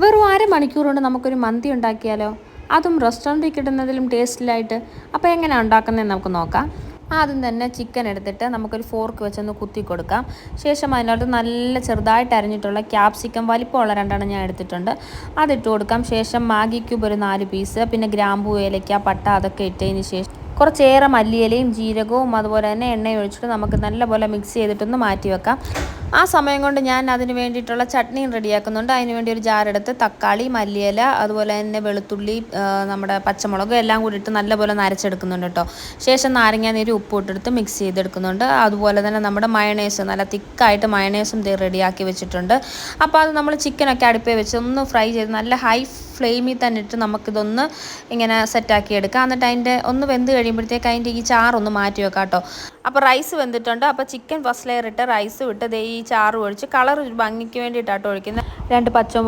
വെറും അരമണിക്കൂർ കൊണ്ട് നമുക്കൊരു മന്തി ഉണ്ടാക്കിയാലോ? അതും റെസ്റ്റോറൻറ്റിൽ കിട്ടുന്നതിലും ടേസ്റ്റിലായിട്ട്. അപ്പോൾ എങ്ങനെയാണ് ഉണ്ടാക്കുന്നതെന്ന് നമുക്ക് നോക്കാം. ആദ്യം തന്നെ ചിക്കൻ എടുത്തിട്ട് നമുക്കൊരു ഫോർക്ക് വെച്ചൊന്ന് കുത്തി കൊടുക്കാം. ശേഷം അതിനകത്ത് നല്ല ചെറുതായിട്ട് അരിഞ്ഞിട്ടുള്ള ക്യാപ്സിക്കം വലിപ്പമുള്ള 2 ഞാൻ എടുത്തിട്ടുണ്ട്. അതിട്ട് കൊടുക്കാം. ശേഷം മാഗി ക്യൂബ് ഒരു 4 പീസ്, പിന്നെ ഗ്രാമ്പൂ, ഏലക്ക, പട്ട അതൊക്കെ ഇട്ടതിന് ശേഷം കുറച്ചേറെ മല്ലിയിലയും ജീരകവും അതുപോലെ തന്നെ എണ്ണയും ഒഴിച്ചിട്ട് നമുക്ക് നല്ലപോലെ മിക്സ് ചെയ്തിട്ടൊന്ന് മാറ്റി വെക്കാം. ആ സമയം കൊണ്ട് ഞാൻ അതിന് വേണ്ടിയിട്ടുള്ള ചട്നിയും റെഡിയാക്കുന്നുണ്ട്. അതിന് വേണ്ടി ഒരു ജാറെടുത്ത് തക്കാളി, മല്ലിയില, അതുപോലെ തന്നെ വെളുത്തുള്ളി, നമ്മുടെ പച്ചമുളക് എല്ലാം കൂടി ഇട്ട് നല്ലപോലെ നരച്ചെടുക്കുന്നുണ്ട് കേട്ടോ. ശേഷം നാരങ്ങ നീര് ഉപ്പ് ഇട്ടെടുത്ത് മിക്സ് ചെയ്തെടുക്കുന്നുണ്ട്. അതുപോലെ തന്നെ നമ്മുടെ മയണൈസ് നല്ല തിക്കായിട്ട് മയണൈസും റെഡിയാക്കി വെച്ചിട്ടുണ്ട്. അപ്പോൾ അത് നമ്മൾ ചിക്കനൊക്കെ അടുപ്പേ വെച്ച് ഒന്ന് ഫ്രൈ ചെയ്ത് നല്ല ഹൈ ഫ്ലെയിമിൽ തന്നെ ഇട്ട് നമുക്കിതൊന്ന് ഇങ്ങനെ സെറ്റാക്കി എടുക്കാം. എന്നിട്ട് അതിൻ്റെ ഒന്ന് വെന്ത് കഴിയുമ്പോഴത്തേക്ക് അതിൻ്റെ ഈ ചാറൊന്ന് മാറ്റി വെക്കാം കേട്ടോ. അപ്പോൾ റൈസ് വെന്തിട്ടുണ്ട്. അപ്പോൾ ചിക്കൻ ഫസ്റ്റ് ലെയർ ഇട്ട് റൈസ് വിട്ട് ഈ ചാറ് ഒഴിച്ച് കളർ ഒരു ഭംഗിക്ക് വേണ്ടിയിട്ടാട്ടോ ഒഴിക്കുന്നത്. 2 പച്ചമുളക്